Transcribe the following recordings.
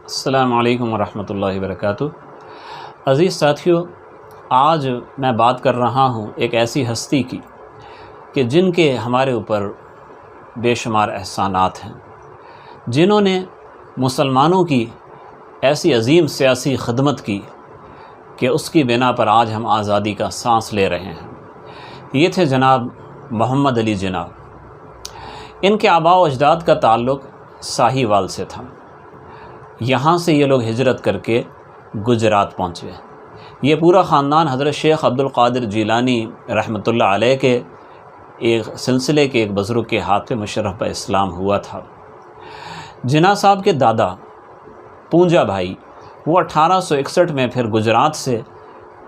السلام علیکم ورحمۃ اللہ وبرکاتہ۔ عزیز ساتھیو، آج میں بات کر رہا ہوں ایک ایسی ہستی کی کہ جن کے ہمارے اوپر بے شمار احسانات ہیں، جنہوں نے مسلمانوں کی ایسی عظیم سیاسی خدمت کی کہ اس کی بنا پر آج ہم آزادی کا سانس لے رہے ہیں۔ یہ تھے جناب محمد علی جناح۔ ان کے آباء و اجداد کا تعلق ساہیوال سے تھا۔ یہاں سے یہ لوگ ہجرت کر کے گجرات پہنچے۔ یہ پورا خاندان حضرت شیخ عبد القادر جیلانی رحمۃ اللہ علیہ کے ایک سلسلے کے ایک بزرگ کے ہاتھ پہ مشرف اسلام ہوا تھا۔ جناح صاحب کے دادا پونجا بھائی، وہ 1861 میں پھر گجرات سے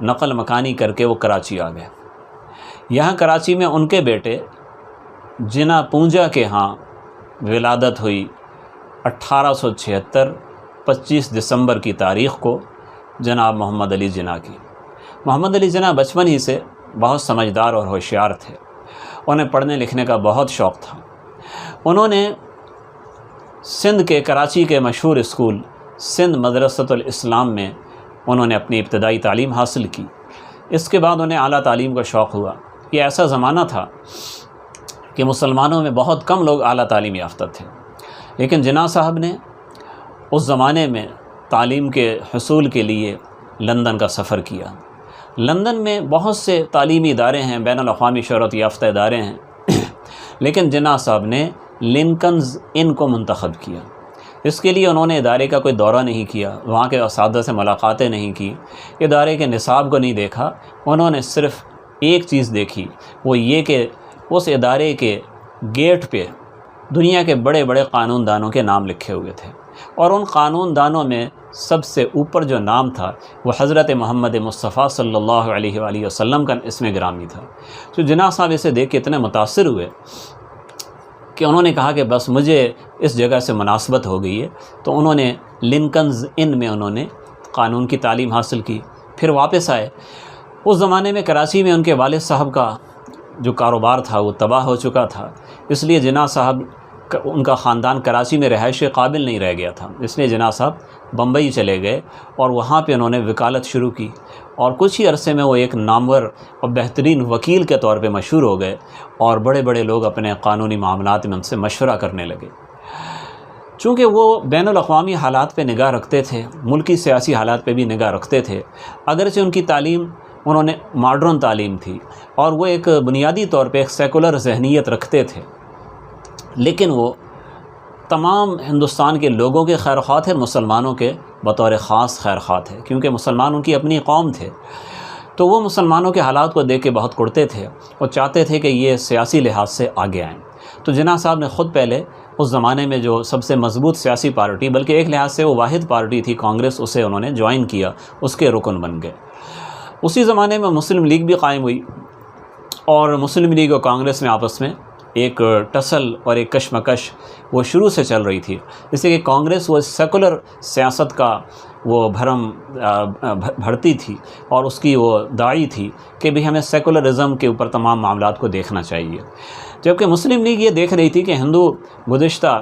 نقل مکانی کر کے وہ کراچی آ گئے۔ یہاں کراچی میں ان کے بیٹے جناح پونجا کے ہاں ولادت ہوئی 1876 25 دسمبر کی تاریخ کو جناب محمد علی جناح کی۔ محمد علی جناح بچپن ہی سے بہت سمجھدار اور ہوشیار تھے۔ انہیں پڑھنے لکھنے کا بہت شوق تھا۔ انہوں نے سندھ کے کراچی کے مشہور اسکول سندھ مدرسۃ الاسلام میں انہوں نے اپنی ابتدائی تعلیم حاصل کی۔ اس کے بعد انہیں اعلیٰ تعلیم کا شوق ہوا۔ یہ ایسا زمانہ تھا کہ مسلمانوں میں بہت کم لوگ اعلیٰ تعلیم یافتہ تھے، لیکن جناح صاحب نے اس زمانے میں تعلیم کے حصول کے لیے لندن کا سفر کیا۔ لندن میں بہت سے تعلیمی ادارے ہیں، بین الاقوامی شہرت یافتہ ادارے ہیں، لیکن جناح صاحب نے لنکنز ان کو منتخب کیا۔ اس کے لیے انہوں نے ادارے کا کوئی دورہ نہیں کیا، وہاں کے اساتذہ سے ملاقاتیں نہیں کی، ادارے کے نصاب کو نہیں دیکھا۔ انہوں نے صرف ایک چیز دیکھی، وہ یہ کہ اس ادارے کے گیٹ پہ دنیا کے بڑے بڑے قانون دانوں کے نام لکھے ہوئے تھے، اور ان قانون دانوں میں سب سے اوپر جو نام تھا وہ حضرت محمد مصطفیٰ صلی اللہ علیہ وآلہ وسلم کا اسم گرامی تھا۔ تو جناح صاحب اسے دیکھ کے اتنے متاثر ہوئے کہ انہوں نے کہا کہ بس مجھے اس جگہ سے مناسبت ہو گئی ہے۔ تو انہوں نے لنکنز ان میں انہوں نے قانون کی تعلیم حاصل کی، پھر واپس آئے۔ اس زمانے میں کراچی میں ان کے والد صاحب کا جو کاروبار تھا وہ تباہ ہو چکا تھا، اس لیے جناح صاحب ان کا خاندان کراچی میں رہائش قابل نہیں رہ گیا تھا۔ اس لیے جناح صاحب بمبئی چلے گئے اور وہاں پہ انہوں نے وکالت شروع کی، اور کچھ ہی عرصے میں وہ ایک نامور اور بہترین وکیل کے طور پہ مشہور ہو گئے، اور بڑے بڑے لوگ اپنے قانونی معاملات میں ان سے مشورہ کرنے لگے۔ چونکہ وہ بین الاقوامی حالات پہ نگاہ رکھتے تھے، ملکی سیاسی حالات پہ بھی نگاہ رکھتے تھے، اگرچہ ان کی تعلیم انہوں نے ماڈرن تعلیم تھی اور وہ ایک بنیادی طور پہ ایک سیکولر ذہنیت رکھتے تھے، لیکن وہ تمام ہندوستان کے لوگوں کے خیر خواہ تھے، مسلمانوں کے بطور خاص خیر خواہ تھے، کیونکہ مسلمان ان کی اپنی قوم تھے۔ تو وہ مسلمانوں کے حالات کو دیکھ کے بہت کڑتے تھے اور چاہتے تھے کہ یہ سیاسی لحاظ سے آگے آئیں۔ تو جناح صاحب نے خود پہلے اس زمانے میں جو سب سے مضبوط سیاسی پارٹی، بلکہ ایک لحاظ سے وہ واحد پارٹی تھی، کانگریس، اسے انہوں نے جوائن کیا، اس کے رکن بن گئے۔ اسی زمانے میں مسلم لیگ بھی قائم ہوئی، اور مسلم لیگ اور کانگریس میں آپس میں ایک ٹسل اور ایک کشمکش وہ شروع سے چل رہی تھی، اس لیے کہ کانگریس وہ سیکولر سیاست کا وہ بھرم بھرتی تھی، اور اس کی وہ داعی تھی کہ بھی ہمیں سیکولرزم کے اوپر تمام معاملات کو دیکھنا چاہیے، جبکہ مسلم لیگ یہ دیکھ رہی تھی کہ ہندو گزشتہ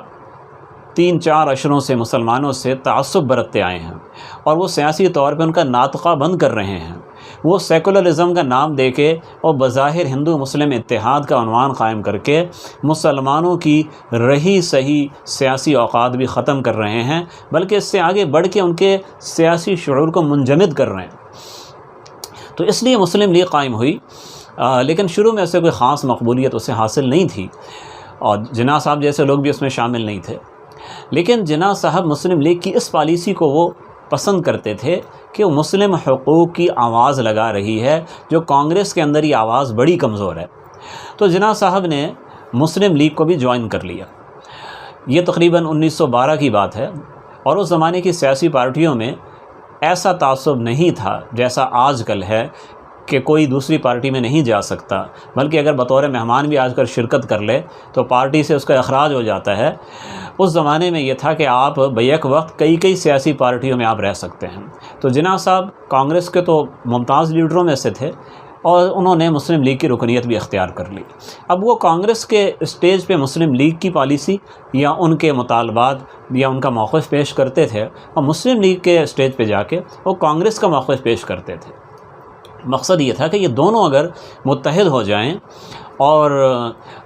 3-4 عشروں سے مسلمانوں سے تعصب برتتے آئے ہیں، اور وہ سیاسی طور پہ ان کا ناطقہ بند کر رہے ہیں۔ وہ سیکولرزم کا نام دے کے اور بظاہر ہندو مسلم اتحاد کا عنوان قائم کر کے مسلمانوں کی رہی صحیح سیاسی اوقات بھی ختم کر رہے ہیں، بلکہ اس سے آگے بڑھ کے ان کے سیاسی شعور کو منجمد کر رہے ہیں۔ تو اس لیے مسلم لیگ قائم ہوئی، لیکن شروع میں اسے کوئی خاص مقبولیت اسے حاصل نہیں تھی، اور جناح صاحب جیسے لوگ بھی اس میں شامل نہیں تھے۔ لیکن جناح صاحب مسلم لیگ کی اس پالیسی کو وہ پسند کرتے تھے کہ وہ مسلم حقوق کی آواز لگا رہی ہے، جو کانگریس کے اندر یہ آواز بڑی کمزور ہے۔ تو جناح صاحب نے مسلم لیگ کو بھی جوائن کر لیا۔ یہ تقریباً 1912 کی بات ہے، اور اس زمانے کی سیاسی پارٹیوں میں ایسا تعصب نہیں تھا جیسا آج کل ہے کہ کوئی دوسری پارٹی میں نہیں جا سکتا، بلکہ اگر بطور مہمان بھی آج کل شرکت کر لے تو پارٹی سے اس کا اخراج ہو جاتا ہے۔ اس زمانے میں یہ تھا کہ آپ بیک وقت کئی سیاسی پارٹیوں میں آپ رہ سکتے ہیں۔ تو جناح صاحب کانگریس کے تو ممتاز لیڈروں میں سے تھے، اور انہوں نے مسلم لیگ کی رکنیت بھی اختیار کر لی۔ اب وہ کانگریس کے اسٹیج پہ مسلم لیگ کی پالیسی یا ان کے مطالبات یا ان کا موقف پیش کرتے تھے، اور مسلم لیگ کے اسٹیج پہ جا کے وہ کانگریس کا موقف پیش کرتے تھے۔ مقصد یہ تھا کہ یہ دونوں اگر متحد ہو جائیں اور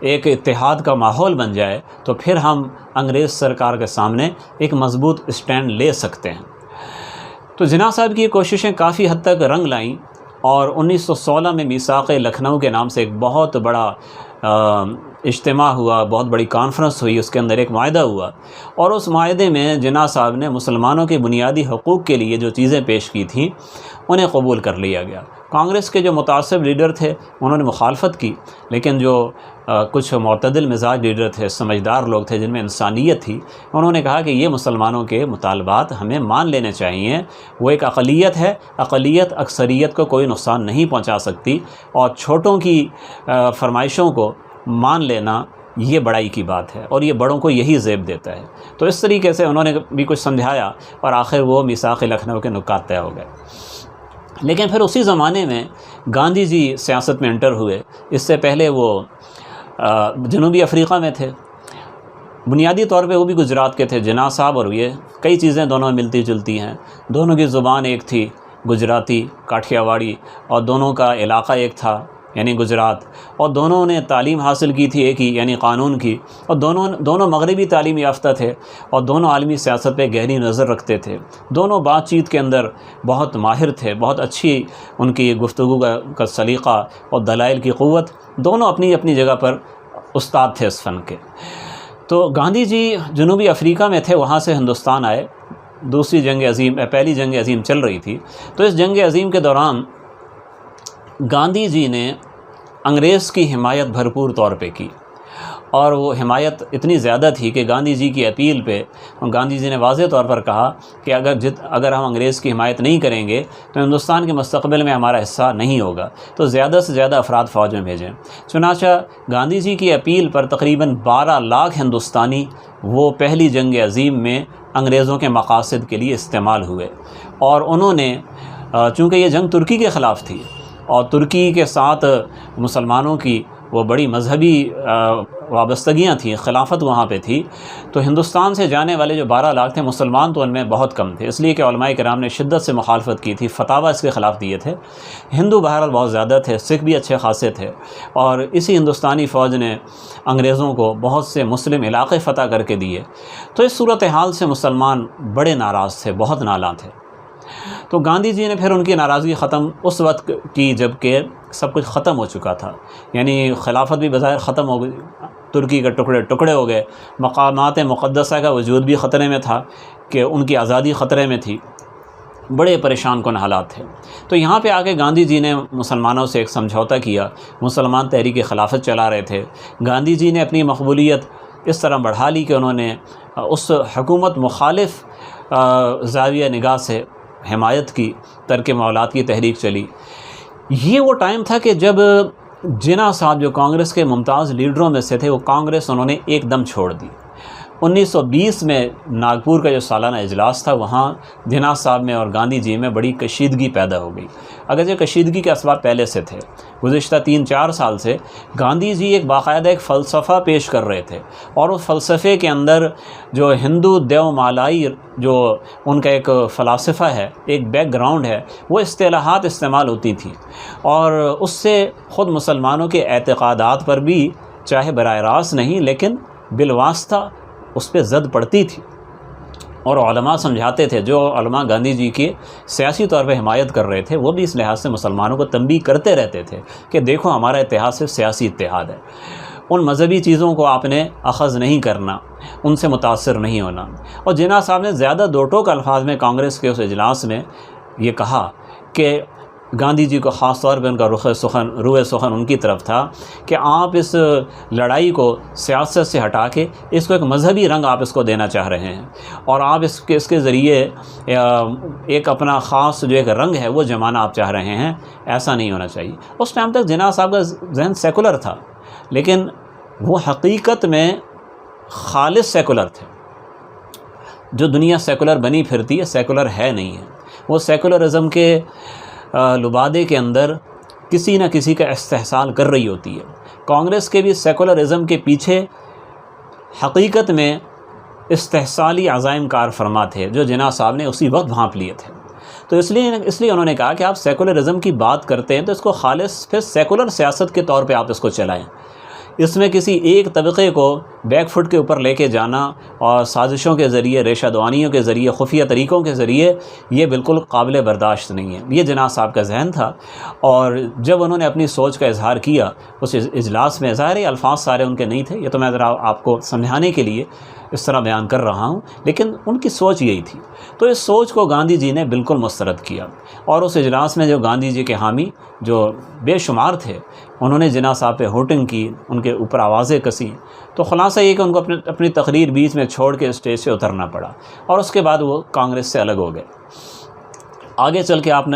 ایک اتحاد کا ماحول بن جائے تو پھر ہم انگریز سرکار کے سامنے ایک مضبوط اسٹینڈ لے سکتے ہیں۔ تو جناح صاحب کی یہ کوششیں کافی حد تک رنگ لائیں، اور 1916 میں میثاق لکھنؤ کے نام سے ایک بہت بڑا اجتماع ہوا، بہت بڑی کانفرنس ہوئی، اس کے اندر ایک معاہدہ ہوا، اور اس معاہدے میں جناح صاحب نے مسلمانوں کے بنیادی حقوق کے لیے جو چیزیں پیش کی تھیں انہیں قبول کر لیا گیا۔ کانگریس کے جو متعصب لیڈر تھے انہوں نے مخالفت کی، لیکن جو کچھ معتدل مزاج لیڈر تھے، سمجھدار لوگ تھے جن میں انسانیت تھی، انہوں نے کہا کہ یہ مسلمانوں کے مطالبات ہمیں مان لینے چاہیے۔ وہ ایک اقلیت ہے، اقلیت اکثریت کو کوئی نقصان نہیں پہنچا سکتی، اور چھوٹوں کی فرمائشوں کو مان لینا یہ بڑائی کی بات ہے، اور یہ بڑوں کو یہی زیب دیتا ہے۔ تو اس طریقے سے انہوں نے بھی کچھ سمجھایا، اور آخر وہ میثاق لکھنؤ کے نکات طے ہو گئے۔ لیکن پھر اسی زمانے میں گاندھی جی سیاست میں انٹر ہوئے۔ اس سے پہلے وہ جنوبی افریقہ میں تھے، بنیادی طور پہ وہ بھی گجرات کے تھے، جناح صاحب اور یہ کئی چیزیں دونوں ملتی جلتی ہیں، دونوں کی زبان ایک تھی گجراتی کاٹھیا واڑی، اور دونوں کا علاقہ ایک تھا یعنی گجرات، اور دونوں نے تعلیم حاصل کی تھی ایک ہی یعنی قانون کی، اور دونوں مغربی تعلیم یافتہ تھے، اور دونوں عالمی سیاست پہ گہری نظر رکھتے تھے، دونوں بات چیت کے اندر بہت ماہر تھے، بہت اچھی ان کی گفتگو کا سلیقہ اور دلائل کی قوت، دونوں اپنی اپنی جگہ پر استاد تھے اس فن کے۔ تو گاندھی جی جنوبی افریقہ میں تھے، وہاں سے ہندوستان آئے، پہلی جنگ عظیم چل رہی تھی۔ تو اس جنگ عظیم کے دوران گاندھی جی نے انگریز کی حمایت بھرپور طور پہ کی، اور وہ حمایت اتنی زیادہ تھی کہ گاندھی جی کی اپیل پہ گاندھی جی نے واضح طور پر کہا کہ اگر ہم انگریز کی حمایت نہیں کریں گے تو ہندوستان کے مستقبل میں ہمارا حصہ نہیں ہوگا، تو زیادہ سے زیادہ افراد فوج میں بھیجیں۔ چنانچہ گاندھی جی کی اپیل پر تقریباً 12 لاکھ ہندوستانی وہ پہلی جنگ عظیم میں انگریزوں کے مقاصد کے لیے استعمال ہوئے، اور انہوں نے چونکہ یہ جنگ ترکی کے خلاف تھی، اور ترکی کے ساتھ مسلمانوں کی وہ بڑی مذہبی وابستگیاں تھیں، خلافت وہاں پہ تھی، تو ہندوستان سے جانے والے جو 12 لاکھ تھے مسلمان تو ان میں بہت کم تھے، اس لیے کہ علماء کرام نے شدت سے مخالفت کی تھی، فتاویٰ اس کے خلاف دیے تھے۔ ہندو بہرحال بہت زیادہ تھے، سکھ بھی اچھے خاصے تھے، اور اسی ہندوستانی فوج نے انگریزوں کو بہت سے مسلم علاقے فتح کر کے دیے۔ تو اس صورتحال سے مسلمان بڑے ناراض تھے، بہت نالاں تھے۔ تو گاندھی جی نے پھر ان کی ناراضگی ختم اس وقت کی جب کہ سب کچھ ختم ہو چکا تھا، یعنی خلافت بھی بظاہر ختم ہو گئی، ترکی کے ٹکڑے ٹکڑے ہو گئے، مقامات مقدسہ کا وجود بھی خطرے میں تھا کہ ان کی آزادی خطرے میں تھی، بڑے پریشان کن حالات تھے۔ تو یہاں پہ آ کے گاندھی جی نے مسلمانوں سے ایک سمجھوتا کیا، مسلمان تحریک خلافت چلا رہے تھے۔ گاندھی جی نے اپنی مقبولیت اس طرح بڑھا لی کہ انہوں نے اس حکومت مخالف زاویہ نگاہ سے حمایت کی، ترک مولات کی تحریک چلی۔ یہ وہ ٹائم تھا کہ جب جناح صاحب جو کانگریس کے ممتاز لیڈروں میں سے تھے، وہ کانگریس انہوں نے ایک دم چھوڑ دی۔ 1920 میں ناگپور کا جو سالانہ اجلاس تھا، وہاں جناح صاحب میں اور گاندھی جی میں بڑی کشیدگی پیدا ہو گئی۔ اگرچہ کشیدگی کے اسباب پہلے سے تھے، گزشتہ 3-4 سال سے گاندھی جی ایک باقاعدہ ایک فلسفہ پیش کر رہے تھے، اور اس فلسفے کے اندر جو ہندو دیو مالائی جو ان کا ایک فلسفہ ہے، ایک بیک گراؤنڈ ہے، وہ اصطلاحات استعمال ہوتی تھیں، اور اس سے خود مسلمانوں کے اعتقادات پر بھی چاہے براہ راست نہیں لیکن بالواسطہ اس پہ زد پڑتی تھی، اور علماء سمجھاتے تھے، جو علماء گاندھی جی کی سیاسی طور پہ حمایت کر رہے تھے وہ بھی اس لحاظ سے مسلمانوں کو تنبیہ کرتے رہتے تھے کہ دیکھو ہمارا اتحاد صرف سیاسی اتحاد ہے، ان مذہبی چیزوں کو آپ نے اخذ نہیں کرنا، ان سے متاثر نہیں ہونا۔ اور جناح صاحب نے زیادہ دو ٹوک الفاظ میں کانگریس کے اس اجلاس میں یہ کہا کہ گاندھی جی کو خاص طور پہ ان کا روح سخن ان کی طرف تھا کہ آپ اس لڑائی کو سیاست سے ہٹا کے اس کو ایک مذہبی رنگ آپ اس کو دینا چاہ رہے ہیں، اور آپ اس کے ذریعے ایک اپنا خاص جو ایک رنگ ہے وہ جمانا آپ چاہ رہے ہیں، ایسا نہیں ہونا چاہیے۔ اس ٹائم تک جناح صاحب کا ذہن سیکولر تھا، لیکن وہ حقیقت میں خالص سیکولر تھے۔ جو دنیا سیکولر بنی پھرتی ہے، سیکولر ہے نہیں ہے، وہ سیکولرزم کے لبادے کے اندر کسی نہ کسی کا استحصال کر رہی ہوتی ہے۔ کانگریس کے بھی سیکولرزم کے پیچھے حقیقت میں استحصالی عزائم کار فرما تھے جو جناح صاحب نے اسی وقت بھانپ لیے تھے۔ تو اس لیے انہوں نے کہا کہ آپ سیکولرزم کی بات کرتے ہیں تو اس کو خالص پھر سیکولر سیاست کے طور پہ آپ اس کو چلائیں، اس میں کسی ایک طبقے کو بیک فٹ کے اوپر لے کے جانا اور سازشوں کے ذریعے، ریشہ دوانیوں کے ذریعے، خفیہ طریقوں کے ذریعے، یہ بالکل قابل برداشت نہیں ہے۔ یہ جناح صاحب کا ذہن تھا، اور جب انہوں نے اپنی سوچ کا اظہار کیا اس اجلاس میں، ظاہر الفاظ سارے ان کے نہیں تھے، یہ تو میں ذرا آپ کو سمجھانے کے لیے اس طرح بیان کر رہا ہوں، لیکن ان کی سوچ یہی تھی۔ تو اس سوچ کو گاندھی جی نے بالکل مسترد کیا، اور اس اجلاس میں جو گاندھی جی کے حامی جو بے شمار تھے، انہوں نے جناح صاحب پہ ہوٹنگ کی، ان کے اوپر آوازیں کسیں۔ تو خلاصہ یہ کہ ان کو اپنی تقریر بیچ میں چھوڑ کے اسٹیج سے اترنا پڑا، اور اس کے بعد وہ کانگریس سے الگ ہو گئے۔ آگے چل کے آپ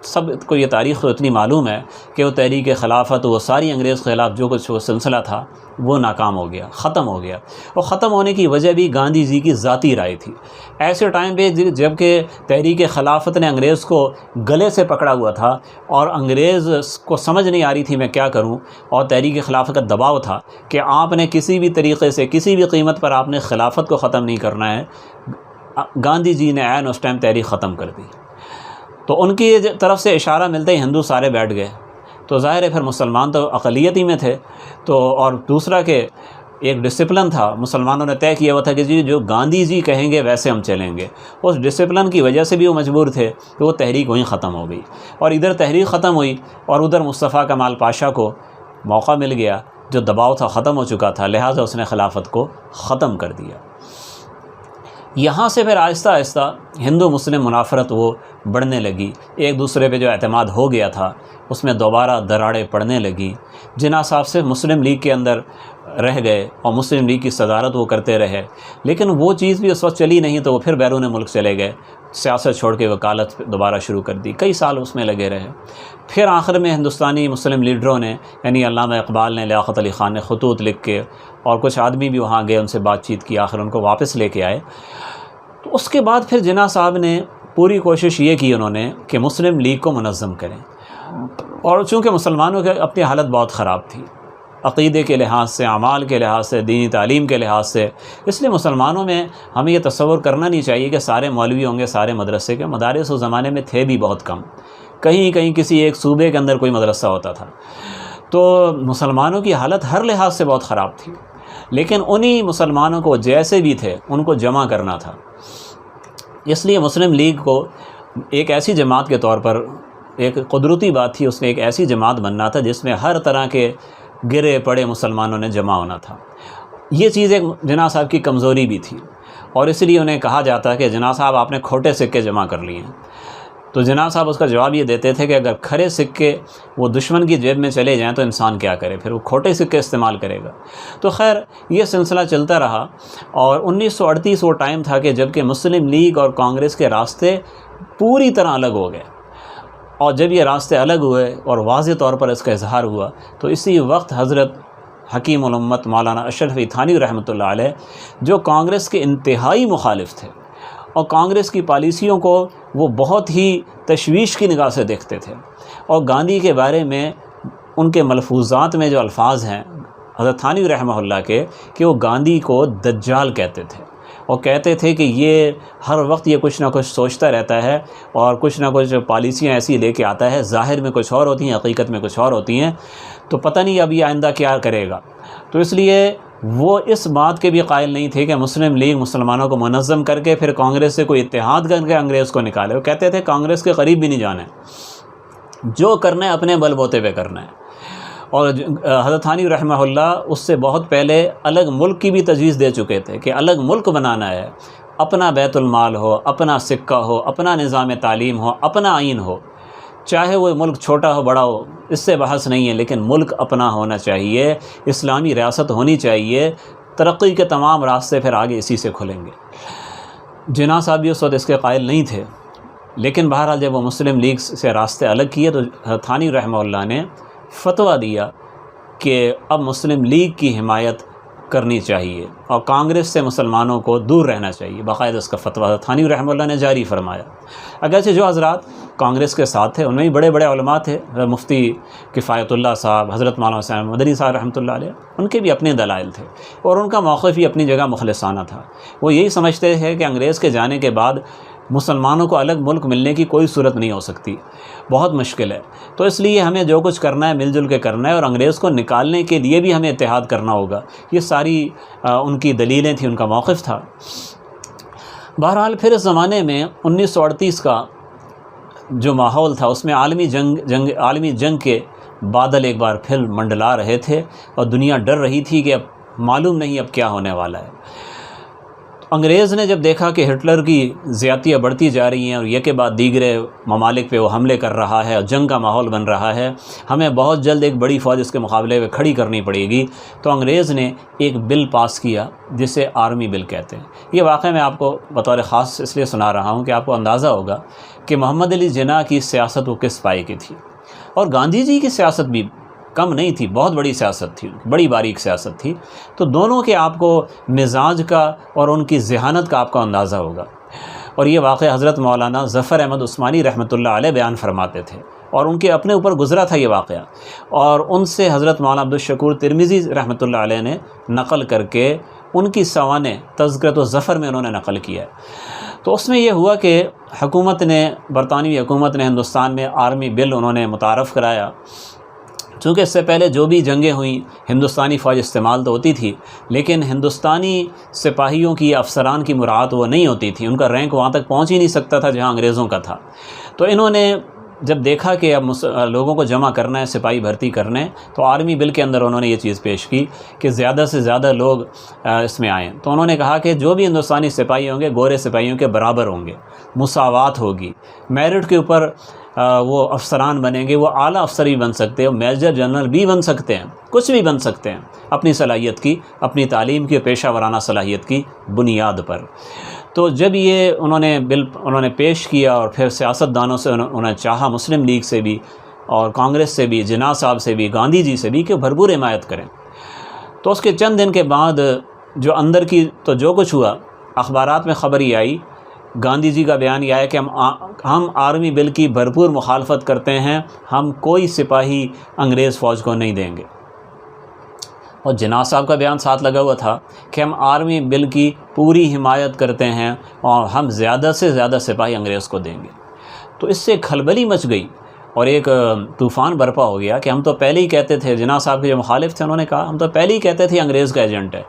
سب کو یہ تاریخ تو اتنی معلوم ہے کہ وہ تحریک خلافت، وہ ساری انگریز کے خلاف جو کچھ وہ سلسلہ تھا وہ ناکام ہو گیا، ختم ہو گیا۔ اور ختم ہونے کی وجہ بھی گاندھی جی کی ذاتی رائے تھی۔ ایسے ٹائم پہ جب کہ تحریک خلافت نے انگریز کو گلے سے پکڑا ہوا تھا، اور انگریز کو سمجھ نہیں آ رہی تھی میں کیا کروں، اور تحریک خلافت کا دباؤ تھا کہ آپ نے کسی بھی طریقے سے، کسی بھی قیمت پر آپ نے خلافت کو ختم نہیں کرنا ہے، گاندھی جی نے عین اس ٹائم تحریک ختم کر دی۔ تو ان کی طرف سے اشارہ ملتے ہی ہندو سارے بیٹھ گئے۔ تو ظاہر ہے پھر مسلمان تو اقلیت ہی میں تھے، تو اور دوسرا کہ ایک ڈسپلن تھا، مسلمانوں نے طے کیا ہوا تھا کہ جی جو گاندھی جی کہیں گے ویسے ہم چلیں گے۔ اس ڈسپلن کی وجہ سے بھی وہ مجبور تھے کہ وہ تحریک وہیں ختم ہو گئی، اور ادھر تحریک ختم ہوئی اور ادھر مصطفیٰ کمال پاشا کو موقع مل گیا، جو دباؤ تھا ختم ہو چکا تھا، لہٰذا اس نے خلافت کو ختم کر دیا۔ یہاں سے پھر آہستہ آہستہ ہندو مسلم منافرت وہ بڑھنے لگی، ایک دوسرے پہ جو اعتماد ہو گیا تھا اس میں دوبارہ دراڑیں پڑنے لگی۔ جناح صاحب سے مسلم لیگ کے اندر رہ گئے اور مسلم لیگ کی صدارت وہ کرتے رہے، لیکن وہ چیز بھی اس وقت چلی نہیں، تو وہ پھر بیرون ملک چلے گئے، سیاست چھوڑ کے وکالت دوبارہ شروع کر دی، کئی سال اس میں لگے رہے۔ پھر آخر میں ہندوستانی مسلم لیڈروں نے، یعنی علامہ اقبال نے، لیاقت علی خان نے خطوط لکھ کے، اور کچھ آدمی بھی وہاں گئے، ان سے بات چیت کی، آخر ان کو واپس لے کے آئے۔ تو اس کے بعد پھر جناح صاحب نے پوری کوشش یہ کی انہوں نے کہ مسلم لیگ کو منظم کریں، اور چونکہ مسلمانوں کی اپنی حالت بہت خراب تھی، عقیدے کے لحاظ سے، اعمال کے لحاظ سے، دینی تعلیم کے لحاظ سے، اس لیے مسلمانوں میں ہمیں یہ تصور کرنا نہیں چاہیے کہ سارے مولوی ہوں گے، سارے مدرسے کے، مدارس اس زمانے میں تھے بھی بہت کم، کہیں کہیں کسی ایک صوبے کے اندر کوئی مدرسہ ہوتا تھا۔ تو مسلمانوں کی حالت ہر لحاظ سے بہت خراب تھی، لیکن انہی مسلمانوں کو جیسے بھی تھے ان کو جمع کرنا تھا۔ اس لیے مسلم لیگ کو ایک ایسی جماعت کے طور پر، ایک قدرتی بات تھی، اس میں ایک ایسی جماعت بننا تھا جس میں ہر طرح کے گرے پڑے مسلمانوں نے جمع ہونا تھا۔ یہ چیز ایک جناح صاحب کی کمزوری بھی تھی، اور اس لیے انہیں کہا جاتا ہے کہ جناح صاحب آپ نے کھوٹے سکے جمع کر لیے ہیں۔ تو جناح صاحب اس کا جواب یہ دیتے تھے کہ اگر کھرے سکے وہ دشمن کی جیب میں چلے جائیں تو انسان کیا کرے، پھر وہ کھوٹے سکے استعمال کرے گا۔ تو خیر یہ سلسلہ چلتا رہا، اور 1938 وہ ٹائم تھا کہ جب کہ مسلم لیگ اور کانگریس کے راستے پوری طرح الگ ہو گئے، اور جب یہ راستے الگ ہوئے اور واضح طور پر اس کا اظہار ہوا، تو اسی وقت حضرت حکیم الامت مولانا اشرف علی تھانوی رحمۃ اللہ علیہ، جو کانگریس کے انتہائی مخالف تھے اور کانگریس کی پالیسیوں کو وہ بہت ہی تشویش کی نگاہ سے دیکھتے تھے، اور گاندھی کے بارے میں ان کے ملفوظات میں جو الفاظ ہیں حضرت تھانوی رحمہ اللہ کے، کہ وہ گاندھی کو دجال کہتے تھے، اور کہتے تھے کہ یہ ہر وقت یہ کچھ نہ کچھ سوچتا رہتا ہے اور کچھ نہ کچھ پالیسیاں ایسی لے کے آتا ہے، ظاہر میں کچھ اور ہوتی ہیں، حقیقت میں کچھ اور ہوتی ہیں، تو پتہ نہیں اب یہ آئندہ کیا کرے گا۔ تو اس لیے وہ اس بات کے بھی قائل نہیں تھے کہ مسلم لیگ مسلمانوں کو منظم کر کے پھر کانگریس سے کوئی اتحاد کر کے انگریز کو نکالے۔ وہ کہتے تھے کانگریس کے قریب بھی نہیں جانا ہے، جو کرنا ہے اپنے بل بوتے پہ کرنا ہے۔ اور حضرت تھانوی رحمہ اللہ اس سے بہت پہلے الگ ملک کی بھی تجویز دے چکے تھے کہ الگ ملک بنانا ہے، اپنا بیت المال ہو، اپنا سکہ ہو، اپنا نظام تعلیم ہو، اپنا آئین ہو، چاہے وہ ملک چھوٹا ہو بڑا ہو، اس سے بحث نہیں ہے، لیکن ملک اپنا ہونا چاہیے، اسلامی ریاست ہونی چاہیے، ترقی کے تمام راستے پھر آگے اسی سے کھلیں گے۔ جناح صاحب بھی اس وقت اس کے قائل نہیں تھے، لیکن بہرحال جب وہ مسلم لیگ سے راستے الگ کیے تو تھانوی رحمہ اللہ نے فتویٰ دیا کہ اب مسلم لیگ کی حمایت کرنی چاہیے اور کانگریس سے مسلمانوں کو دور رہنا چاہیے، باقاعدہ اس کا فتویٰ تھانوی رحمہ اللہ نے جاری فرمایا۔ اگرچہ جو حضرات کانگریس کے ساتھ تھے ان میں بھی بڑے بڑے علماء تھے، مفتی کفایت اللہ صاحب، حضرت مولانا حسین مدنی صاحب رحمۃ اللہ علیہ، ان کے بھی اپنے دلائل تھے اور ان کا موقف بھی اپنی جگہ مخلصانہ تھا۔ وہ یہی سمجھتے ہیں کہ انگریز کے جانے کے بعد مسلمانوں کو الگ ملک ملنے کی کوئی صورت نہیں ہو سکتی، بہت مشکل ہے، تو اس لیے ہمیں جو کچھ کرنا ہے مل جل کے کرنا ہے، اور انگریز کو نکالنے کے لیے بھی ہمیں اتحاد کرنا ہوگا۔ یہ ساری ان کی دلیلیں تھیں، ان کا موقف تھا۔ بہرحال پھر اس زمانے میں 1938 کا جو ماحول تھا اس میں عالمی جنگ کے بادل ایک بار پھر منڈلا رہے تھے اور دنیا ڈر رہی تھی کہ اب معلوم نہیں اب کیا ہونے والا ہے۔ انگریز نے جب دیکھا کہ ہٹلر کی زیادتیاں بڑھتی جا رہی ہیں اور یہ کے بعد دیگرے ممالک پہ وہ حملے کر رہا ہے اور جنگ کا ماحول بن رہا ہے، ہمیں بہت جلد ایک بڑی فوج اس کے مقابلے میں کھڑی کرنی پڑے گی، تو انگریز نے ایک بل پاس کیا جسے آرمی بل کہتے ہیں۔ یہ واقعہ میں آپ کو بطور خاص اس لیے سنا رہا ہوں کہ آپ کو اندازہ ہوگا کہ محمد علی جناح کی سیاست وہ کس پائے کی تھی، اور گاندھی جی کی سیاست بھی کم نہیں تھی، بہت بڑی سیاست تھی، بڑی باریک سیاست تھی۔ تو دونوں کے آپ کو مزاج کا اور ان کی ذہانت کا آپ کو اندازہ ہوگا۔ اور یہ واقعہ حضرت مولانا ظفر احمد عثمانی رحمۃ اللہ علیہ بیان فرماتے تھے، اور ان کے اپنے اوپر گزرا تھا یہ واقعہ، اور ان سے حضرت مولانا عبدالشکور ترمذی رحمۃ اللہ علیہ نے نقل کر کے ان کی سوانح تذکرۃ الظفر میں انہوں نے نقل کیا ہے۔ تو اس میں یہ ہوا کہ برطانوی حکومت نے ہندوستان میں آرمی بل انہوں نے متعارف کرایا۔ چونکہ اس سے پہلے جو بھی جنگیں ہوئیں ہندوستانی فوج استعمال تو ہوتی تھی، لیکن ہندوستانی سپاہیوں کی، افسران کی مراعات وہ نہیں ہوتی تھی، ان کا رینک وہاں تک پہنچ ہی نہیں سکتا تھا جہاں انگریزوں کا تھا۔ تو انہوں نے جب دیکھا کہ اب لوگوں کو جمع کرنا ہے، سپاہی بھرتی کرنے، تو آرمی بل کے اندر انہوں نے یہ چیز پیش کی کہ زیادہ سے زیادہ لوگ اس میں آئیں۔ تو انہوں نے کہا کہ جو بھی ہندوستانی سپاہی ہوں گے گورے سپاہیوں کے برابر ہوں گے، مساوات ہوگی، میرٹ کے اوپر وہ افسران بنیں گے، وہ اعلیٰ افسر بھی بن سکتے ہیں، میجر جنرل بھی بن سکتے ہیں، کچھ بھی بن سکتے ہیں اپنی صلاحیت کی، اپنی تعلیم کی، پیشہ ورانہ صلاحیت کی بنیاد پر۔ تو جب یہ انہوں نے پیش کیا اور پھر سیاست دانوں سے انہوں نے چاہا، مسلم لیگ سے بھی اور کانگریس سے بھی، جناح صاحب سے بھی، گاندھی جی سے بھی، کہ بھرپور حمایت کریں۔ تو اس کے چند دن کے بعد جو اندر کی تو جو کچھ ہوا، اخبارات میں خبر یہ آئی، گاندھی جی کا بیان یہ آیا کہ ہم آرمی بل کی بھرپور مخالفت کرتے ہیں، ہم کوئی سپاہی انگریز فوج کو نہیں دیں گے۔ اور جناح صاحب کا بیان ساتھ لگا ہوا تھا کہ ہم آرمی بل کی پوری حمایت کرتے ہیں اور ہم زیادہ سے زیادہ سپاہی انگریز کو دیں گے۔ تو اس سے کھلبلی مچ گئی اور ایک طوفان برپا ہو گیا کہ ہم تو پہلے ہی کہتے تھے، جناح صاحب کے جو مخالف تھے انہوں نے کہا ہم تو پہلے ہی کہتے تھے انگریز کا ایجنٹ ہے،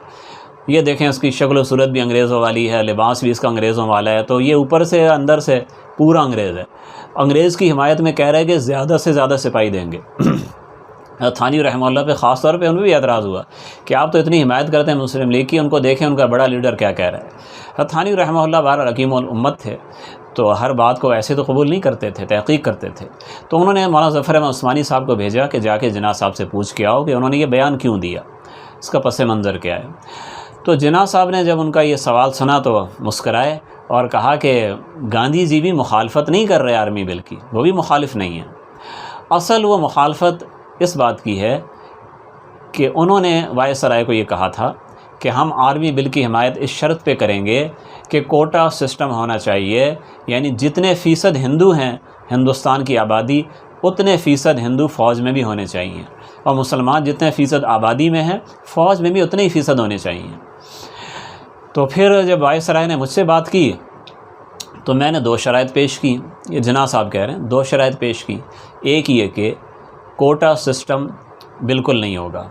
یہ دیکھیں اس کی شکل و صورت بھی انگریزوں والی ہے، لباس بھی اس کا انگریزوں والا ہے، تو یہ اوپر سے اندر سے پورا انگریز ہے، انگریز کی حمایت میں کہہ رہے کہ زیادہ سے زیادہ سپاہی دیں گے۔ تھانوی رحمہ اللہ پہ خاص طور پہ ان بھی اعتراض ہوا کہ آپ تو اتنی حمایت کرتے ہیں مسلم لیگ کی، ان کو دیکھیں ان کا بڑا لیڈر کیا کہہ رہا ہے۔ تھانوی رحمہ اللہ بہرحال حکیم الامت تھے، تو ہر بات کو ایسے تو قبول نہیں کرتے تھے، تحقیق کرتے تھے۔ تو انہوں نے مولانا ظفر احمد عثمانی صاحب کو بھیجا کہ جا کے جناح صاحب سے پوچھ کے آؤ کہ انہوں نے یہ بیان کیوں دیا، اس کا پس منظر کیا ہے۔ تو جناح صاحب نے جب ان کا یہ سوال سنا تو مسکرائے اور کہا کہ گاندھی جی بھی مخالفت نہیں کر رہے آرمی بل کی، وہ بھی مخالف نہیں ہیں، اصل وہ مخالفت اس بات کی ہے کہ انہوں نے وائسرائے کو یہ کہا تھا کہ ہم آرمی بل کی حمایت اس شرط پہ کریں گے کہ کوٹا سسٹم ہونا چاہیے، یعنی جتنے فیصد ہندو ہیں ہندوستان کی آبادی، اتنے فیصد ہندو فوج میں بھی ہونے چاہیے، اور مسلمان جتنے فیصد آبادی میں ہیں فوج میں بھی اتنے ہی فیصد ہونے چاہیے۔ تو پھر جب وائسرائے نے مجھ سے بات کی تو میں نے 2 شرائط پیش کی، یہ جناح صاحب کہہ رہے ہیں 2 شرائط پیش کی۔ ایک یہ کہ کوٹا سسٹم بالکل نہیں ہوگا،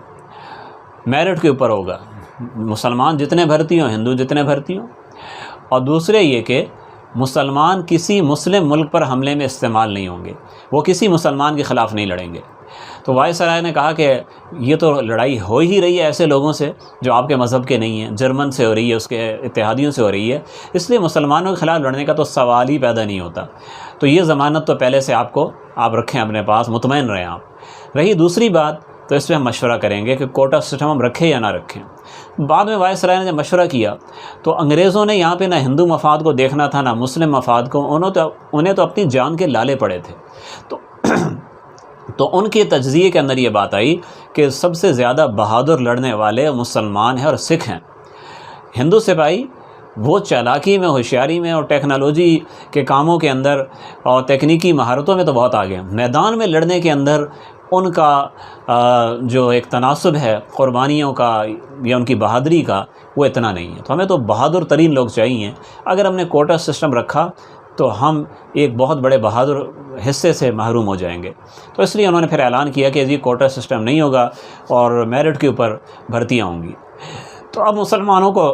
میرٹ کے اوپر ہوگا، مسلمان جتنے بھرتی ہوں، ہندو جتنے بھرتی ہوں، اور دوسرے یہ کہ مسلمان کسی مسلم ملک پر حملے میں استعمال نہیں ہوں گے، وہ کسی مسلمان کے خلاف نہیں لڑیں گے۔ تو وائسرائے نے کہا کہ یہ تو لڑائی ہو ہی رہی ہے ایسے لوگوں سے جو آپ کے مذہب کے نہیں ہیں، جرمن سے ہو رہی ہے، اس کے اتحادیوں سے ہو رہی ہے، اس لیے مسلمانوں کے خلاف لڑنے کا تو سوال ہی پیدا نہیں ہوتا۔ تو یہ ضمانت تو پہلے سے آپ رکھیں اپنے پاس، مطمئن رہیں آپ۔ رہی دوسری بات تو اس پہ ہم مشورہ کریں گے کہ کوٹا سسٹم ہم رکھیں یا نہ رکھیں۔ بعد میں وائسرائے نے جب مشورہ کیا تو انگریزوں نے یہاں پہ نہ ہندو مفاد کو دیکھنا تھا نہ مسلم مفاد کو، انہیں تو اپنی جان کے لالے پڑے تھے۔ تو تو ان کے تجزیے کے اندر یہ بات آئی کہ سب سے زیادہ بہادر لڑنے والے مسلمان ہیں اور سکھ ہیں۔ ہندو سپاہی وہ چالاکی میں، ہوشیاری میں اور ٹیکنالوجی کے کاموں کے اندر اور تکنیکی مہارتوں میں تو بہت آگے ہیں، میدان میں لڑنے کے اندر ان کا جو ایک تناسب ہے قربانیوں کا یا ان کی بہادری کا، وہ اتنا نہیں ہے۔ تو ہمیں تو بہادر ترین لوگ چاہیے۔ اگر ہم نے کوٹا سسٹم رکھا تو ہم ایک بہت بڑے بہادر حصے سے محروم ہو جائیں گے۔ تو اس لیے انہوں نے پھر اعلان کیا کہ جی کوٹا سسٹم نہیں ہوگا اور میرٹ کے اوپر بھرتیاں ہوں گی۔ تو اب مسلمانوں کو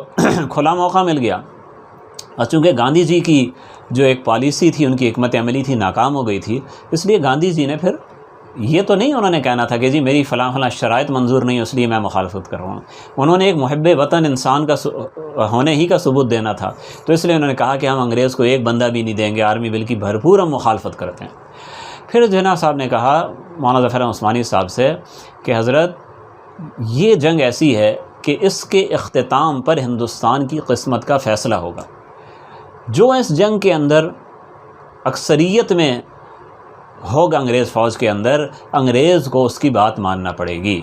کھلا موقع مل گیا، اور چونکہ گاندھی جی کی جو ایک پالیسی تھی، ان کی حکمت عملی تھی، ناکام ہو گئی تھی، اس لیے گاندھی جی نے پھر یہ تو نہیں انہوں نے کہنا تھا کہ جی میری فلاں فلاں شرائط منظور نہیں، اس لیے میں مخالفت کر رہا ہوں۔ انہوں نے ایک محب وطن انسان کا ہونے ہی کا ثبوت دینا تھا، تو اس لیے انہوں نے کہا کہ ہم انگریز کو ایک بندہ بھی نہیں دیں گے، آرمی بل کی بھرپور ہم مخالفت کرتے ہیں۔ پھر جناح صاحب نے کہا مولانا ظفر احمد عثمانی صاحب سے کہ حضرت یہ جنگ ایسی ہے کہ اس کے اختتام پر ہندوستان کی قسمت کا فیصلہ ہوگا۔ جو اس جنگ کے اندر اکثریت میں ہوگا انگریز فوج کے اندر، انگریز کو اس کی بات ماننا پڑے گی۔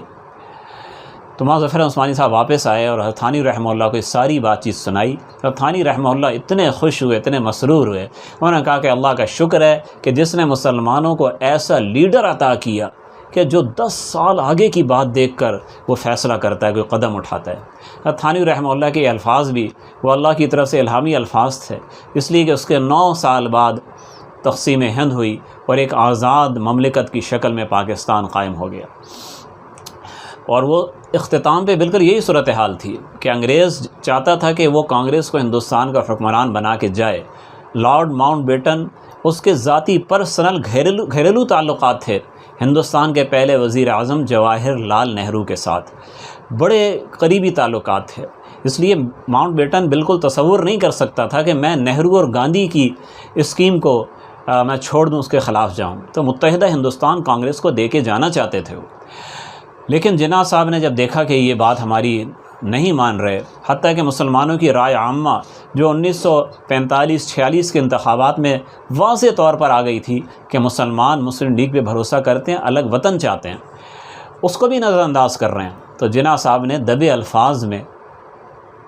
تو مولانا ظفر احمد عثمانی صاحب واپس آئے اور حضرت تھانوی رحمہ اللہ کو یہ ساری بات چیت سنائی۔ حضرت تھانوی رحمہ اللہ اتنے خوش ہوئے، اتنے مسرور ہوئے، انہوں نے کہا کہ اللہ کا شکر ہے کہ جس نے مسلمانوں کو ایسا لیڈر عطا کیا کہ جو 10 سال آگے کی بات دیکھ کر وہ فیصلہ کرتا ہے، کوئی قدم اٹھاتا ہے۔ حضرت تھانوی رحمہ اللہ کے الفاظ بھی وہ اللہ کی طرف سے الہامی الفاظ تھے، اس لیے کہ اس کے 9 سال بعد تقسیم ہند ہوئی اور ایک آزاد مملکت کی شکل میں پاکستان قائم ہو گیا۔ اور وہ اختتام پہ بالکل یہی صورتحال تھی کہ انگریز چاہتا تھا کہ وہ کانگریس کو ہندوستان کا حکمران بنا کے جائے۔ لارڈ ماؤنٹ بیٹن اس کے ذاتی پرسنل گھریلو تعلقات تھے ہندوستان کے پہلے وزیر اعظم جواہر لال نہرو کے ساتھ، بڑے قریبی تعلقات تھے۔ اس لیے ماؤنٹ بیٹن بالکل تصور نہیں کر سکتا تھا کہ میں نہرو اور گاندھی کی اسکیم کو میں چھوڑ دوں، اس کے خلاف جاؤں۔ تو متحدہ ہندوستان کانگریس کو دے کے جانا چاہتے تھے وہ، لیکن جناح صاحب نے جب دیکھا کہ یہ بات ہماری نہیں مان رہے، حتیٰ کہ مسلمانوں کی رائے عامہ جو 1945-46 کے انتخابات میں واضح طور پر آ گئی تھی کہ مسلمان مسلم لیگ پہ بھروسہ کرتے ہیں، الگ وطن چاہتے ہیں، اس کو بھی نظر انداز کر رہے ہیں۔ تو جناح صاحب نے دبے الفاظ میں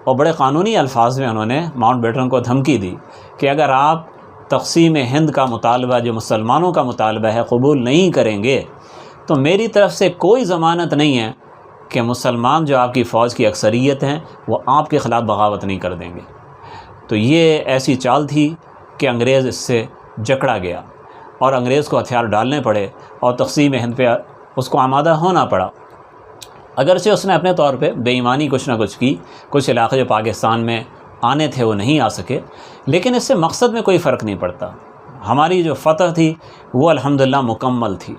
اور بڑے قانونی الفاظ میں انہوں نے ماؤنٹ بیٹن کو دھمکی دی کہ اگر آپ تقسیم ہند کا مطالبہ جو مسلمانوں کا مطالبہ ہے قبول نہیں کریں گے تو میری طرف سے کوئی ضمانت نہیں ہے کہ مسلمان جو آپ کی فوج کی اکثریت ہیں وہ آپ کے خلاف بغاوت نہیں کر دیں گے۔ تو یہ ایسی چال تھی کہ انگریز اس سے جکڑا گیا اور انگریز کو ہتھیار ڈالنے پڑے اور تقسیم ہند پہ اس کو آمادہ ہونا پڑا۔ اگرچہ اس نے اپنے طور پہ بے ایمانی کچھ نہ کچھ کی، کچھ علاقے جو پاکستان میں آنے تھے وہ نہیں آ سکے، لیکن اس سے مقصد میں کوئی فرق نہیں پڑتا۔ ہماری جو فتح تھی وہ الحمدللہ مکمل تھی۔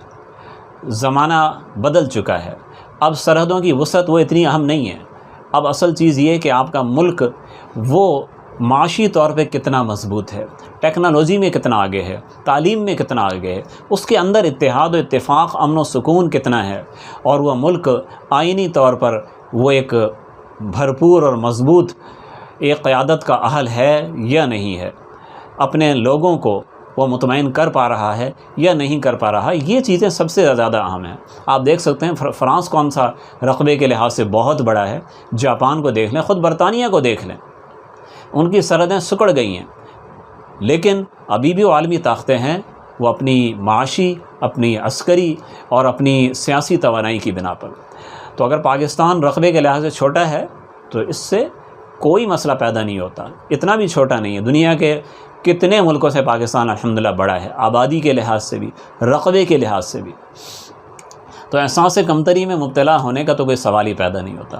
زمانہ بدل چکا ہے، اب سرحدوں کی وسعت وہ اتنی اہم نہیں ہے، اب اصل چیز یہ ہے کہ آپ کا ملک وہ معاشی طور پہ کتنا مضبوط ہے، ٹیکنالوجی میں کتنا آگے ہے، تعلیم میں کتنا آگے ہے، اس کے اندر اتحاد و اتفاق، امن و سکون کتنا ہے، اور وہ ملک آئینی طور پر وہ ایک بھرپور اور مضبوط ایک قیادت کا اہل ہے یا نہیں ہے، اپنے لوگوں کو وہ مطمئن کر پا رہا ہے یا نہیں کر پا رہا، یہ چیزیں سب سے زیادہ اہم ہیں۔ آپ دیکھ سکتے ہیں فرانس کون سا رقبے کے لحاظ سے بہت بڑا ہے، جاپان کو دیکھ لیں، خود برطانیہ کو دیکھ لیں، ان کی سرحدیں سکڑ گئی ہیں، لیکن ابھی بھی وہ عالمی طاقتیں ہیں، وہ اپنی معاشی، اپنی عسکری اور اپنی سیاسی توانائی کی بنا پر۔ تو اگر پاکستان رقبے کے لحاظ سے چھوٹا ہے تو اس سے کوئی مسئلہ پیدا نہیں ہوتا، اتنا بھی چھوٹا نہیں ہے۔ دنیا کے کتنے ملکوں سے پاکستان الحمدللہ بڑا ہے، آبادی کے لحاظ سے بھی، رقبے کے لحاظ سے بھی۔ تو احساس کمتری میں مبتلا ہونے کا تو کوئی سوال ہی پیدا نہیں ہوتا۔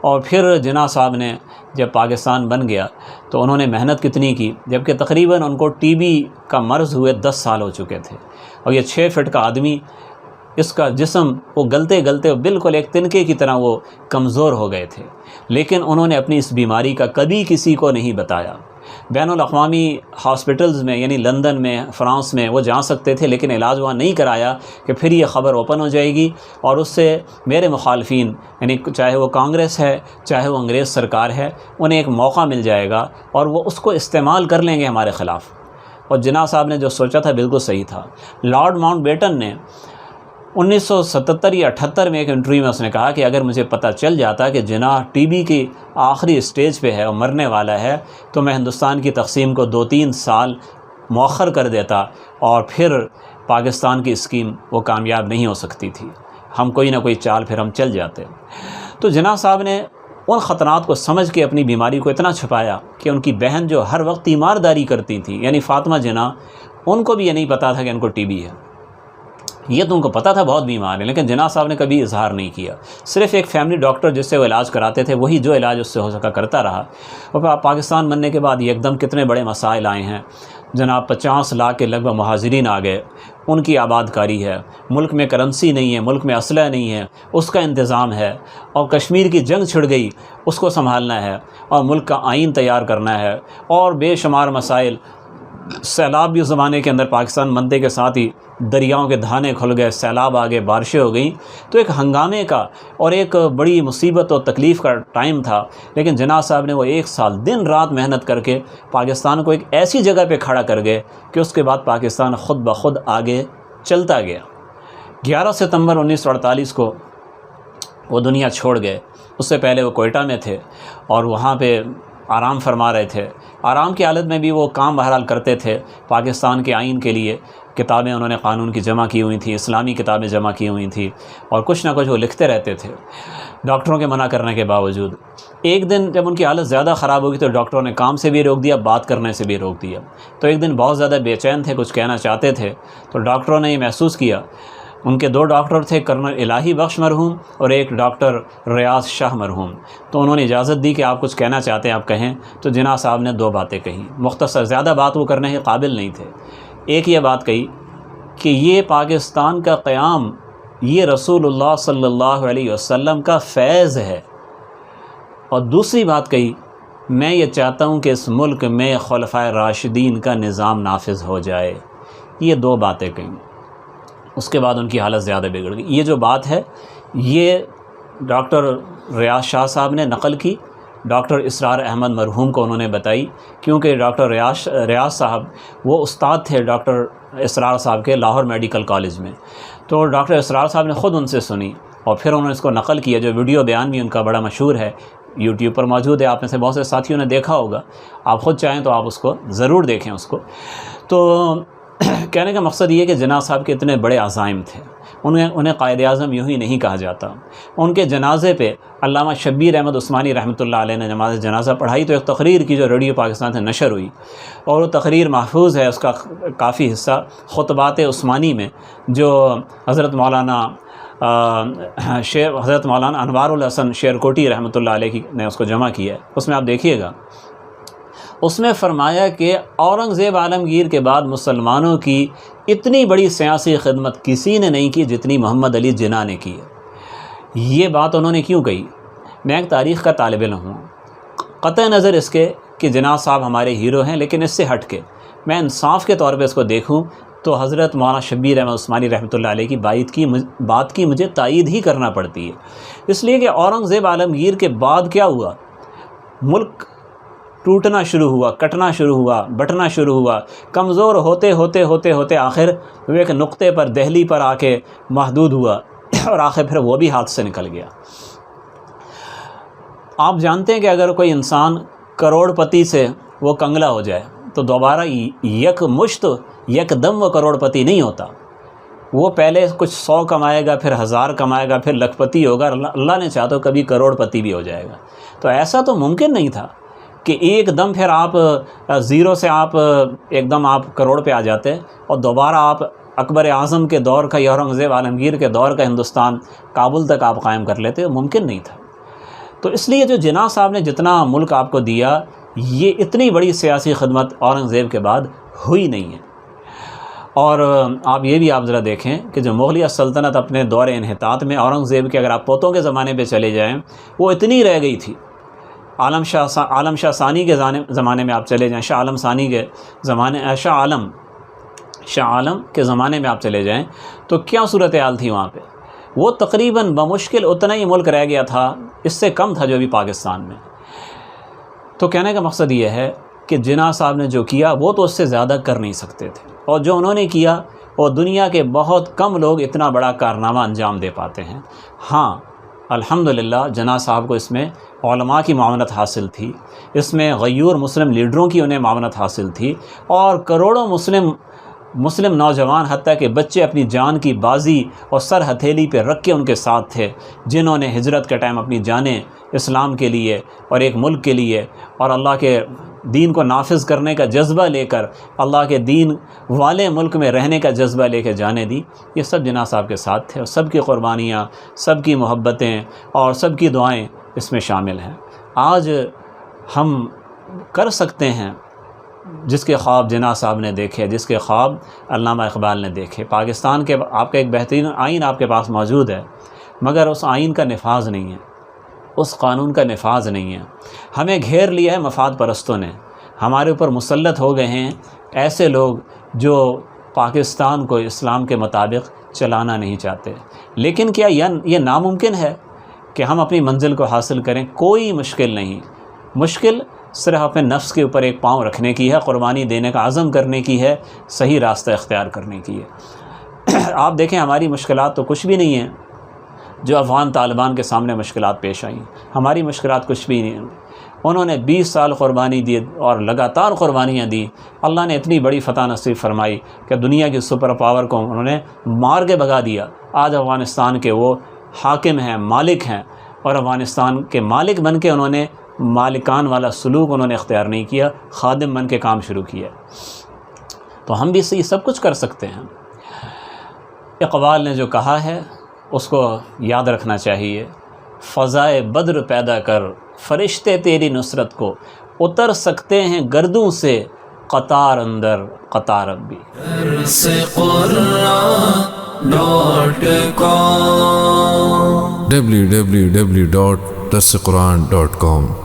اور پھر جناح صاحب نے جب پاکستان بن گیا تو انہوں نے محنت کتنی کی، جبکہ تقریباً ان کو ٹی بی کا مرض ہوئے 10 سال ہو چکے تھے، اور یہ 6 فٹ کا آدمی، اس کا جسم وہ گلتے گلتے بالکل ایک تنکے کی طرح وہ کمزور ہو گئے تھے، لیکن انہوں نے اپنی اس بیماری کا کبھی کسی کو نہیں بتایا۔ بین الاقوامی ہاسپٹلز میں یعنی لندن میں، فرانس میں وہ جا سکتے تھے، لیکن علاج وہاں نہیں کرایا کہ پھر یہ خبر اوپن ہو جائے گی اور اس سے میرے مخالفین، یعنی چاہے وہ کانگریس ہے چاہے وہ انگریز سرکار ہے، انہیں ایک موقع مل جائے گا اور وہ اس کو استعمال کر لیں گے ہمارے خلاف۔ اور جناح صاحب نے جو سوچا تھا بالکل صحیح تھا۔ لارڈ ماؤنٹ بیٹن نے 1977 یا 78 میں ایک انٹرویو میں اس نے کہا کہ اگر مجھے پتہ چل جاتا کہ جناح ٹی بی کی آخری اسٹیج پہ ہے اور مرنے والا ہے تو میں ہندوستان کی تقسیم کو 2-3 سال مؤخر کر دیتا، اور پھر پاکستان کی اسکیم وہ کامیاب نہیں ہو سکتی تھی، ہم کوئی نہ کوئی چال پھر ہم چل جاتے۔ تو جناح صاحب نے ان خطرات کو سمجھ کے اپنی بیماری کو اتنا چھپایا کہ ان کی بہن جو ہر وقت تیمارداری کرتی تھی، یعنی فاطمہ جناح، ان کو بھی یہ نہیں پتہ تھا کہ ان کو ٹی بی ہے۔ یہ تو ان کو پتہ تھا بہت بیمار ہے، لیکن جناح صاحب نے کبھی اظہار نہیں کیا۔ صرف ایک فیملی ڈاکٹر جس سے وہ علاج کراتے تھے، وہی جو علاج اس سے ہو سکا کرتا رہا۔ اور پاکستان بننے کے بعد یکدم کتنے بڑے مسائل آئے ہیں جناب، 50 لاکھ کے لگ بھگ مہاجرین آ گئے، ان کی آباد کاری ہے، ملک میں کرنسی نہیں ہے، ملک میں اسلحہ نہیں ہے، اس کا انتظام ہے، اور کشمیر کی جنگ چھڑ گئی، اس کو سنبھالنا ہے، اور ملک کا آئین تیار کرنا ہے، اور بے شمار مسائل۔ سیلاب بھی اس زمانے کے اندر پاکستان بنتے کے ساتھ ہی دریاؤں کے دھانے کھل گئے، سیلاب آ گئے، بارشیں ہو گئیں، تو ایک ہنگامے کا اور ایک بڑی مصیبت اور تکلیف کا ٹائم تھا۔ لیکن جناح صاحب نے وہ 1 سال دن رات محنت کر کے پاکستان کو ایک ایسی جگہ پہ کھڑا کر گئے کہ اس کے بعد پاکستان خود بخود آگے چلتا گیا۔ 11 ستمبر 1948 کو وہ دنیا چھوڑ گئے۔ اس سے پہلے وہ کوئٹہ میں تھے اور وہاں پہ آرام فرما رہے تھے۔ آرام کی حالت میں بھی وہ کام بہرحال کرتے تھے پاکستان کے آئین کے لیے۔ کتابیں انہوں نے قانون کی جمع کی ہوئی تھیں، اسلامی کتابیں جمع کی ہوئی تھیں، اور کچھ نہ کچھ وہ لکھتے رہتے تھے ڈاکٹروں کے منع کرنے کے باوجود۔ ایک دن جب ان کی حالت زیادہ خراب ہوگی تو ڈاکٹروں نے کام سے بھی روک دیا، بات کرنے سے بھی روک دیا۔ تو ایک دن بہت زیادہ بے چین تھے، کچھ کہنا چاہتے تھے، تو ڈاکٹروں نے یہ محسوس کیا۔ ان کے 2 ڈاکٹر تھے، کرنل الہی بخش مرحوم اور ایک ڈاکٹر ریاض شاہ مرحوم۔ تو انہوں نے اجازت دی کہ آپ کچھ کہنا چاہتے ہیں آپ کہیں۔ تو جناح صاحب نے 2 باتیں کہیں، مختصر، زیادہ بات وہ کرنے کے قابل نہیں تھے۔ ایک یہ بات کہی کہ یہ پاکستان کا قیام یہ رسول اللہ صلی اللہ علیہ وسلم کا فیض ہے، اور دوسری بات کہی، میں یہ چاہتا ہوں کہ اس ملک میں خلفائے راشدین کا نظام نافذ ہو جائے۔ یہ 2 باتیں کہیں۔ اس کے بعد ان کی حالت زیادہ بگڑ گئی۔ یہ جو بات ہے یہ ڈاکٹر ریاض شاہ صاحب نے نقل کی، ڈاکٹر اسرار احمد مرحوم کو انہوں نے بتائی، کیونکہ ڈاکٹر ریاض صاحب وہ استاد تھے ڈاکٹر اسرار صاحب کے لاہور میڈیکل کالج میں۔ تو ڈاکٹر اسرار صاحب نے خود ان سے سنی اور پھر انہوں نے اس کو نقل کیا، جو ویڈیو بیان بھی ان کا بڑا مشہور ہے، یوٹیوب پر موجود ہے، آپ میں سے بہت سے ساتھیوں نے دیکھا ہوگا، آپ خود چاہیں تو آپ اس کو ضرور دیکھیں اس کو۔ تو کہنے کا مقصد یہ ہے کہ جناح صاحب کے اتنے بڑے عزائم تھے، انہیں قائد اعظم یوں ہی نہیں کہا جاتا۔ ان کے جنازے پہ علامہ شبیر احمد عثمانی رحمۃ اللہ علیہ نے نماز جنازہ پڑھائی، تو ایک تقریر کی جو ریڈیو پاکستان سے نشر ہوئی، اور وہ تقریر محفوظ ہے، اس کا کافی حصہ خطبات عثمانی میں جو حضرت مولانا انوار الحسن شیرکوٹی رحمۃ اللہ علیہ نے اس کو جمع کیا ہے، اس میں آپ دیکھیے گا، اس میں فرمایا کہ اورنگزیب عالمگیر کے بعد مسلمانوں کی اتنی بڑی سیاسی خدمت کسی نے نہیں کی جتنی محمد علی جناح نے کی ہے۔ یہ بات انہوں نے کیوں کہی؟ میں ایک تاریخ کا طالب علم ہوں، قطع نظر اس کے کہ جناح صاحب ہمارے ہیرو ہیں، لیکن اس سے ہٹ کے میں انصاف کے طور پہ اس کو دیکھوں تو حضرت مولانا شبیر احمد عثمانی رحمۃ اللہ علیہ کی بات کی مجھے تائید ہی کرنا پڑتی ہے، اس لیے کہ اورنگزیب عالمگیر کے بعد کیا ہوا؟ ملک ٹوٹنا شروع ہوا، کٹنا شروع ہوا، بٹنا شروع ہوا، کمزور ہوتے ہوتے ہوتے ہوتے آخر وہ ایک نقطے پر دہلی پر آ کے محدود ہوا، اور آخر پھر وہ بھی ہاتھ سے نکل گیا۔ آپ جانتے ہیں کہ اگر کوئی انسان کروڑ پتی سے وہ کنگلا ہو جائے تو دوبارہ یک مشت یک دم وہ کروڑ پتی نہیں ہوتا، وہ پہلے کچھ 100 کمائے گا، پھر 1000 کمائے گا، پھر لکھ پتی ہوگا، اللہ نے چاہا تو کبھی کروڑ پتی بھی ہو جائے گا۔ تو ایسا تو ممکن نہیں تھا کہ ایک دم پھر آپ زیرو سے آپ ایک دم آپ کروڑ پہ آ جاتے اور دوبارہ آپ اکبر اعظم کے دور کا یا اورنگزیب عالمگیر کے دور کا ہندوستان کابل تک آپ قائم کر لیتے، وہ ممکن نہیں تھا۔ تو اس لیے جو جناح صاحب نے جتنا ملک آپ کو دیا، یہ اتنی بڑی سیاسی خدمت اورنگزیب کے بعد ہوئی نہیں ہے۔ اور آپ یہ بھی آپ ذرا دیکھیں کہ جو مغلیہ سلطنت اپنے دور انحطاط میں اورنگزیب کے، اگر آپ پوتوں کے زمانے پہ چلے جائیں، وہ اتنی رہ گئی تھی۔ عالم شاہ ثانی کے زمانے میں آپ چلے جائیں، شاہ عالم ثانی کے زمانے، شاہ عالم کے زمانے میں آپ چلے جائیں تو کیا صورتحال تھی وہاں پہ؟ وہ تقریباً بمشکل اتنا ہی ملک رہ گیا تھا، اس سے کم تھا جو بھی پاکستان میں۔ تو کہنے کا مقصد یہ ہے کہ جناح صاحب نے جو کیا وہ تو اس سے زیادہ کر نہیں سکتے تھے، اور جو انہوں نے کیا اور دنیا کے بہت کم لوگ اتنا بڑا کارنامہ انجام دے پاتے ہیں۔ ہاں الحمدللہ جناح صاحب کو اس میں علماء کی معاونت حاصل تھی، اس میں غیور مسلم لیڈروں کی انہیں معاونت حاصل تھی، اور کروڑوں مسلم نوجوان حتیٰ کہ بچے اپنی جان کی بازی اور سر ہتھیلی پہ رکھ کے ان کے ساتھ تھے، جنہوں نے ہجرت کے ٹائم اپنی جانیں اسلام کے لیے اور ایک ملک کے لیے اور اللہ کے دین کو نافذ کرنے کا جذبہ لے کر اللہ کے دین والے ملک میں رہنے کا جذبہ لے کے جانے دی۔ یہ سب جناح صاحب کے ساتھ تھے، اور سب کی قربانیاں، سب کی محبتیں اور سب کی دعائیں اس میں شامل ہیں۔ آج ہم کر سکتے ہیں جس کے خواب جناح صاحب نے دیکھے، جس کے خواب علامہ اقبال نے دیکھے۔ پاکستان کے آپ کا ایک بہترین آئین آپ کے پاس موجود ہے، مگر اس آئین کا نفاذ نہیں ہے، اس قانون کا نفاذ نہیں ہے۔ ہمیں گھیر لیا ہے مفاد پرستوں نے، ہمارے اوپر مسلط ہو گئے ہیں ایسے لوگ جو پاکستان کو اسلام کے مطابق چلانا نہیں چاہتے۔ لیکن کیا یہ ناممکن ہے کہ ہم اپنی منزل کو حاصل کریں؟ کوئی مشکل نہیں، مشکل صرف اپنے نفس کے اوپر ایک پاؤں رکھنے کی ہے، قربانی دینے کا عزم کرنے کی ہے، صحیح راستہ اختیار کرنے کی ہے۔ آپ دیکھیں ہماری مشکلات تو کچھ بھی نہیں ہیں جو افغان طالبان کے سامنے مشکلات پیش آئیں، ہماری مشکلات کچھ بھی نہیں ہیں۔ انہوں نے 20 سال قربانی دی اور لگاتار قربانیاں دی، اللہ نے اتنی بڑی فتح نصیب فرمائی کہ دنیا کی سپر پاور کو انہوں نے مار کے بھگا دیا۔ آج افغانستان کے وہ حاکم ہیں، مالک ہیں، اور افغانستان کے مالک بن کے انہوں نے مالکان والا سلوک انہوں نے اختیار نہیں کیا، خادم بن کے کام شروع کیا۔ تو ہم بھی یہ سب کچھ کر سکتے ہیں۔ اقبال نے جو کہا ہے اس کو یاد رکھنا چاہیے، فضائے بدر پیدا کر فرشتے تیری نصرت کو، اتر سکتے ہیں گردوں سے قطار اندر قطار اب بھی۔ www.darsequran.com